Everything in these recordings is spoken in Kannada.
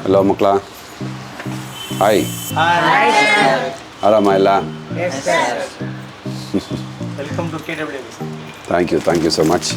ಹಲೋ ಮಕ್ಕಳ, ಹಾಯ್. ಆರಾಮ ಎಲ್ಲ? Welcome to KW. Thank you so much.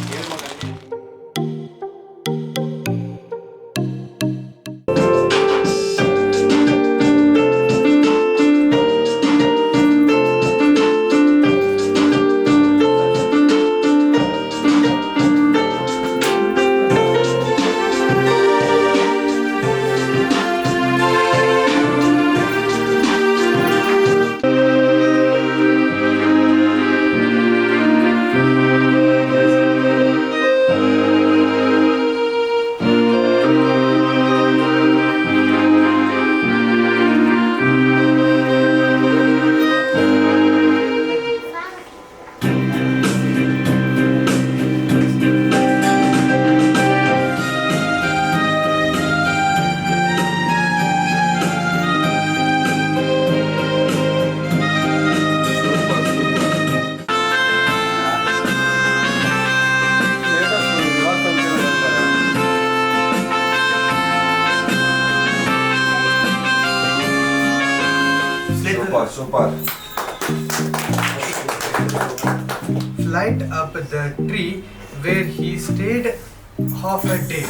Super. Flight up the tree where he stayed half a day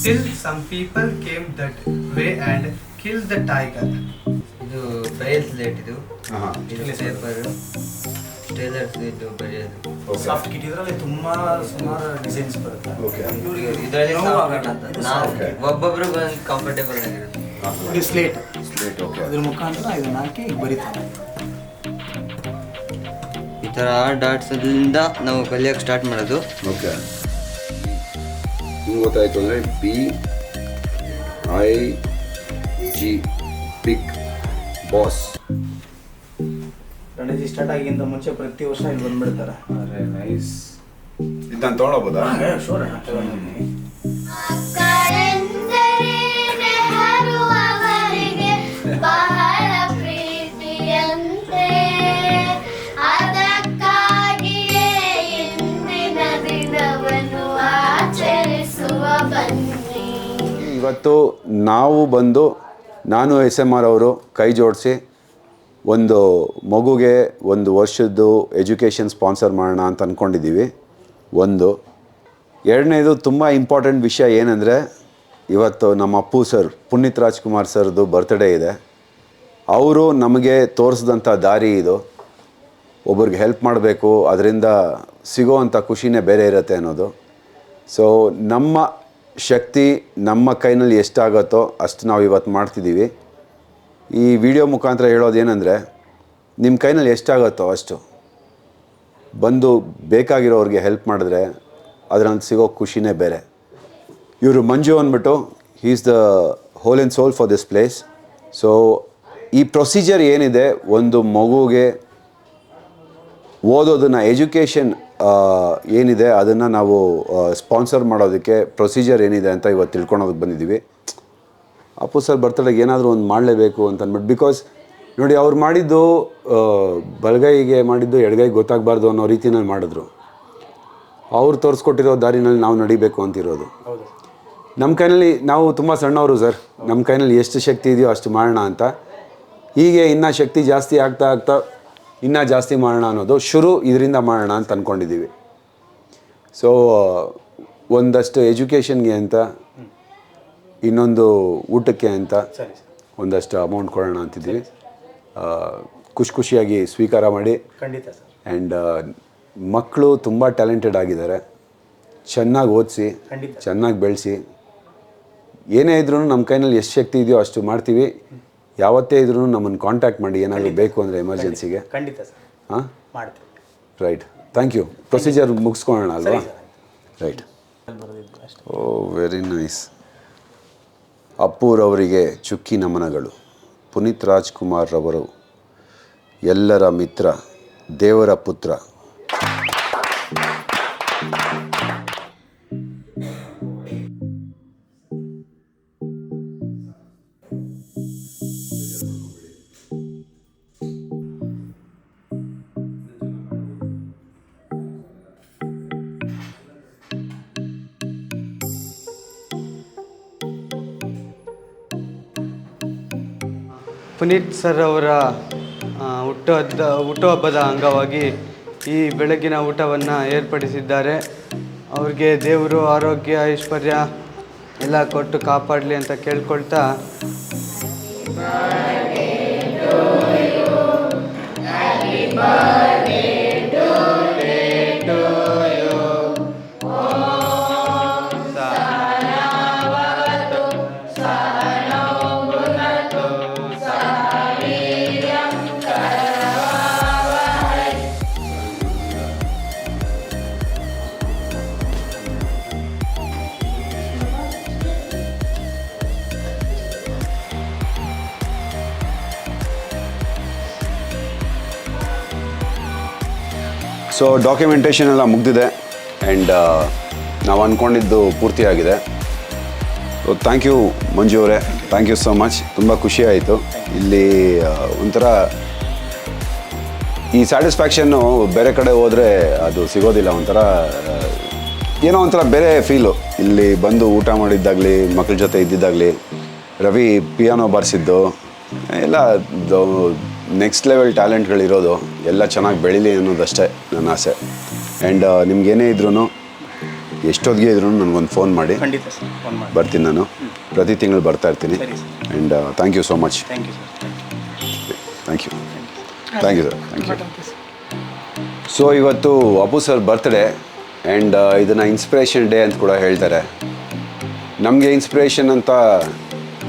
till some people came that way and killed the tiger. ಇದು ಬ್ರೈಸ್ಲೆಟ್ ಇದು ಹಾಂ, ಇದು ಪೇಪರ್ ಟೇಲರ್ಸ್ ಇದು ಬರೆಯೋದು. ಸಾಫ್ಟ್ ಕಿಟ್ ಇದರಲ್ಲಿ ತುಂಬಾ ಸುಮಾರು ಡಿಸೈನ್ಸ್ ಬರುತ್ತೆ. ಓಕೆ. ಇದರಲ್ಲಿ ನೋವಾಗಲ್ಲ. ನಾವು ಒಬ್ಬೊಬ್ರಿಗೆ ಒಂದು ಕಂಫರ್ಟೇಬಲ್ ಆಗಿರುತ್ತೆ. ಇದು ಸ್ಲೇಟ್. ಓಕೆ. ಇದ್ರ ಮುಖಾಂತರ ಇದನ್ನ ಹಾಕಿ ಬರೀತಾರೆ. ಈ ಥರ ಡಾಟ್ಸ್ ಅಲ್ಲಿಂದ ನಾವು ಕಲಿಯೋಕೆ ಸ್ಟಾರ್ಟ್ ಮಾಡೋದು. ಓಕೆ. ನಿಮ್ಗೆ ಗೊತ್ತಾಯ್ತು ಅಂದರೆ BIG Bigg Boss. Ranji start ಆಗಿಂತ ಮುಂಚೆ ಪ್ರತಿ ವರ್ಷ ಇಲ್ಲಿ ಬಂದ್ಬಿಡ್ತಾರೆ. ಅರೆ ನೈಸ್. ಇದು ನಾನು ತೊಗೊಳಬೋದಾ? ಶೋರ್. ಬಹಳ ಪ್ರೀತಿಯಂತೆ ಅದಕ್ಕಾಗಿಯೇ ಇಂದಿನ ದಿನವನ್ನು ಆಚರಿಸುವ ಬನ್ನಿ. ಇವತ್ತು ನಾವು ಬಂದು ನಾನು SMR ಅವರು ಕೈ ಜೋಡಿಸಿ ಒಂದು ಮಗುಗೆ ಒಂದು ವರ್ಷದ್ದು ಎಜುಕೇಷನ್ ಸ್ಪಾನ್ಸರ್ ಮಾಡೋಣ ಅಂತ ಅಂದ್ಕೊಂಡಿದ್ದೀವಿ. ಎರಡನೇದು ತುಂಬ ಇಂಪಾರ್ಟೆಂಟ್ ವಿಷಯ ಏನಂದರೆ, ಇವತ್ತು ನಮ್ಮ ಅಪ್ಪು ಸರ್, ಪುನೀತ್ ರಾಜ್ಕುಮಾರ್ ಸರ್ದು ಬರ್ತ್ಡೇ ಇದೆ. ಅವರು ನಮಗೆ ತೋರಿಸಿದಂಥ ದಾರಿ ಇದು. ಒಬ್ರಿಗೆ ಹೆಲ್ಪ್ ಮಾಡಬೇಕು, ಅದರಿಂದ ಸಿಗೋವಂಥ ಖುಷಿನೇ ಬೇರೆ ಇರುತ್ತೆ ಅನ್ನೋದು. ಸೊ ನಮ್ಮ ಶಕ್ತಿ ನಮ್ಮ ಕೈನಲ್ಲಿ ಎಷ್ಟಾಗುತ್ತೋ ಅಷ್ಟು ನಾವು ಇವತ್ತು ಮಾಡ್ತಿದ್ದೀವಿ. ಈ ವಿಡಿಯೋ ಮುಖಾಂತರ ಹೇಳೋದೇನೆಂದರೆ, ನಿಮ್ಮ ಕೈನಲ್ಲಿ ಎಷ್ಟಾಗುತ್ತೋ ಅಷ್ಟು ಬಂದು ಬೇಕಾಗಿರೋರಿಗೆ ಹೆಲ್ಪ್ ಮಾಡಿದ್ರೆ ಅದರಲ್ಲಿ ಸಿಗೋ ಖುಷಿನೇ ಬೇರೆ. ಇವರು ಮಂಜು ಅಂದ್ಬಿಟ್ಟು, he is the whole and sole for this place. So ಈ ಪ್ರೊಸೀಜರ್ ಏನಿದೆ, ಒಂದು ಮಗುಗೆ ಓದೋದನ್ನು ಎಜುಕೇಷನ್ ಏನಿದೆ ಅದನ್ನು ನಾವು ಸ್ಪಾನ್ಸರ್ ಮಾಡೋದಕ್ಕೆ ಪ್ರೊಸೀಜರ್ ಏನಿದೆ ಅಂತ ಇವತ್ತು ತಿಳ್ಕೊಳೋದಕ್ಕೆ ಬಂದಿದ್ದೀವಿ. ಅಪ್ಪು ಸರ್ ಬರ್ತಡೆಗೆ ಏನಾದರೂ ಒಂದು ಮಾಡಲೇಬೇಕು ಅಂತ ಅಂದ್ಬಿಟ್ಟು, ಬಿಕಾಸ್ ನೋಡಿ ಅವ್ರು ಮಾಡಿದ್ದು ಬಲಗೈಗೆ ಮಾಡಿದ್ದು ಎಡಗೈಗೆ ಗೊತ್ತಾಗಬಾರ್ದು ಅನ್ನೋ ರೀತಿನಲ್ಲಿ ಮಾಡಿದ್ರು. ಅವ್ರು ತೋರಿಸ್ಕೊಟ್ಟಿರೋ ದಾರಿನಲ್ಲಿ ನಾವು ನಡಿಬೇಕು ಅಂತಿರೋದು. ನಮ್ಮ ಕೈನಲ್ಲಿ, ನಾವು ತುಂಬ ಸಣ್ಣವರು ಸರ್, ನಮ್ಮ ಕೈನಲ್ಲಿ ಎಷ್ಟು ಶಕ್ತಿ ಇದೆಯೋ ಅಷ್ಟು ಮಾಡೋಣ ಅಂತ. ಹೀಗೆ ಇನ್ನೂ ಶಕ್ತಿ ಜಾಸ್ತಿ ಆಗ್ತಾ ಆಗ್ತಾ ಇನ್ನೂ ಜಾಸ್ತಿ ಮಾಡೋಣ ಅನ್ನೋದು ಇದರಿಂದ ಮಾಡೋಣ ಅಂತ ಅಂದ್ಕೊಂಡಿದ್ದೀವಿ. ಸೊ ಒಂದಷ್ಟು ಎಜುಕೇಷನ್ಗೆ ಅಂತ, ಇನ್ನೊಂದು ಊಟಕ್ಕೆ ಅಂತ ಒಂದಷ್ಟು ಅಮೌಂಟ್ ಕೊಡೋಣ ಅಂತಿದ್ದೀವಿ. ಖುಷಿಯಾಗಿ ಸ್ವೀಕಾರ ಮಾಡಿ. ಖಂಡಿತ ಸರ್. ಆ್ಯಂಡ್ ಮಕ್ಕಳು ತುಂಬ ಟ್ಯಾಲೆಂಟೆಡ್ ಆಗಿದ್ದಾರೆ. ಚೆನ್ನಾಗಿ ಓದಿಸಿ, ಚೆನ್ನಾಗಿ ಬೆಳೆಸಿ, ಏನೇ ಇದ್ರೂ ನಮ್ಮ ಕೈನಲ್ಲಿ ಎಷ್ಟು ಶಕ್ತಿ ಇದೆಯೋ ಅಷ್ಟು ಮಾಡ್ತೀವಿ. ಯಾವತ್ತೇ ಇದ್ರೂ ನಮ್ಮನ್ನು ಕಾಂಟ್ಯಾಕ್ಟ್ ಮಾಡಿ, ಏನಾದರೂ ಬೇಕು ಅಂದರೆ ಎಮರ್ಜೆನ್ಸಿಗೆ. ಖಂಡಿತ ಸರ್. ಹಾಂ, ಮಾಡ್ತೀವಿ. ರೈಟ್. Thank you. ಪ್ರೊಸೀಜರ್ ಮುಗಿಸ್ಕೊಳ್ಳೋಣ ಅಲ್ವಾ? ರೈಟ್. Oh very nice. ಅಪ್ಪುರವರಿಗೆ ಚುಕ್ಕಿ ನಮನಗಳು. ಪುನೀತ್ ರಾಜ್ಕುಮಾರ್ ರವರು ಎಲ್ಲರ ಮಿತ್ರ, ದೇವರ ಪುತ್ರ. ಪುನೀತ್ ಸರ್ ಅವರ ಹುಟ್ಟುಹಬ್ಬದ ಅಂಗವಾಗಿ ಈ ಬೆಳಗಿನ ಊಟವನ್ನು ಏರ್ಪಡಿಸಿದ್ದಾರೆ. ಅವ್ರಿಗೆ ದೇವರು ಆರೋಗ್ಯ ಐಶ್ವರ್ಯ ಎಲ್ಲ ಕೊಟ್ಟು ಕಾಪಾಡಲಿ ಅಂತ ಕೇಳ್ಕೊಳ್ತಾ ಸೊ ಡಾಕ್ಯುಮೆಂಟೇಷನ್ ಎಲ್ಲ ಮುಗ್ದಿದೆ ಆ್ಯಂಡ್ ನಾವು ಅಂದ್ಕೊಂಡಿದ್ದು ಪೂರ್ತಿಯಾಗಿದೆ. ಸೊ ಥ್ಯಾಂಕ್ ಯು ಮಂಜು ಅವರೇ, ಥ್ಯಾಂಕ್ ಯು ಸೋ ಮಚ್. ತುಂಬ ಖುಷಿ ಆಯಿತು. ಇಲ್ಲಿ ಒಂಥರ ಈ ಸ್ಯಾಟಿಸ್ಫ್ಯಾಕ್ಷನ್ನು ಬೇರೆ ಕಡೆ ಹೋದರೆ ಅದು ಸಿಗೋದಿಲ್ಲ. ಒಂಥರ ಏನೋ ಒಂಥರ ಬೇರೆ ಫೀಲು. ಇಲ್ಲಿ ಬಂದು ಊಟ ಮಾಡಿದ್ದಾಗಲಿ, ಮಕ್ಕಳ ಜೊತೆ ಇದ್ದಿದ್ದಾಗಲಿ, ರವಿ ಪಿಯಾನೋ ಬಾರಿಸಿದ್ದು ಎಲ್ಲ ನೆಕ್ಸ್ಟ್ ಲೆವೆಲ್ ಟ್ಯಾಲೆಂಟ್ಗಳಿರೋದು ಎಲ್ಲ ಚೆನ್ನಾಗಿ ಬೆಳೀಲಿ ಅನ್ನೋದಷ್ಟೇ ನನ್ನ ಆಸೆ. ಆ್ಯಂಡ್ ನಿಮ್ಗೇನೇ ಇದ್ರೂ ಎಷ್ಟೊತ್ತಿಗೆ ಇದ್ರೂ ನನಗೊಂದು ಫೋನ್ ಮಾಡಿ, ಖಂಡಿತ ಸರ್, ಫೋನ್ ಮಾಡಿ ಬರ್ತೀನಿ. ನಾನು ಪ್ರತಿ ತಿಂಗಳು ಬರ್ತಾ ಇರ್ತೀನಿ. And thank you so much. Thank you sir. Thank you thank you sir, thank you. So ಇವತ್ತು ಅಪ್ಪು ಸರ್ ಬರ್ತ್ಡೇ ಆ್ಯಂಡ್ ಇದನ್ನು ಇನ್ಸ್ಪಿರೇಷನ್ ಡೇ ಅಂತ ಕೂಡ ಹೇಳ್ತಾರೆ. ನಮಗೆ ಇನ್ಸ್ಪಿರೇಷನ್ ಅಂತ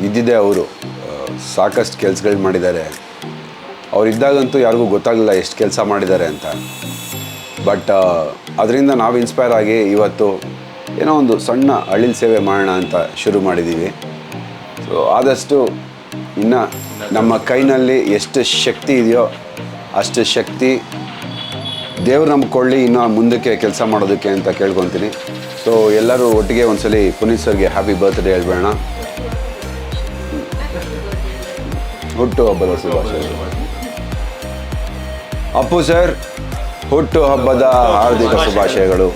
ಇದ್ದಿದ್ದೆ ಅವರು. ಸಾಕಷ್ಟು ಕೆಲಸಗಳು ಮಾಡಿದ್ದಾರೆ. ಅವರಿದ್ದಾಗಂತೂ ಯಾರಿಗೂ ಗೊತ್ತಾಗಲಿಲ್ಲ ಎಷ್ಟು ಕೆಲಸ ಮಾಡಿದ್ದಾರೆ ಅಂತ. ಬಟ್ ಅದರಿಂದ ನಾವು ಇನ್ಸ್ಪೈರ್ ಆಗಿ ಇವತ್ತು ಏನೋ ಒಂದು ಸಣ್ಣ ಅಳಿಲ್ ಸೇವೆ ಮಾಡೋಣ ಅಂತ ಶುರು ಮಾಡಿದ್ದೀವಿ. ಸೊ ಆದಷ್ಟು ಇನ್ನು ನಮ್ಮ ಕೈನಲ್ಲಿ ಎಷ್ಟು ಶಕ್ತಿ ಇದೆಯೋ ಅಷ್ಟು ಶಕ್ತಿ ದೇವ್ರು ನಮ್ಗೆ ಕೊಡಲಿ ಇನ್ನೂ ಮುಂದಕ್ಕೆ ಕೆಲಸ ಮಾಡೋದಕ್ಕೆ ಅಂತ ಕೇಳ್ಕೊತೀನಿ. ಸೊ ಎಲ್ಲರೂ ಒಟ್ಟಿಗೆ ಒಂದ್ಸಲಿ ಪುನೀತ್ ಸರ್ಗೆ ಹ್ಯಾಪಿ ಬರ್ತ್ಡೇ ಹೇಳ್ಬೇಡ. ಹುಟ್ಟು ಹಬ್ಬದ ಶುಭಾಶಯಗಳು. ಅಪ್ಪು ಸರ್, ಹುಟ್ಟು ಹಬ್ಬದ ಹಾರ್ದಿಕ ಶುಭಾಶಯಗಳು.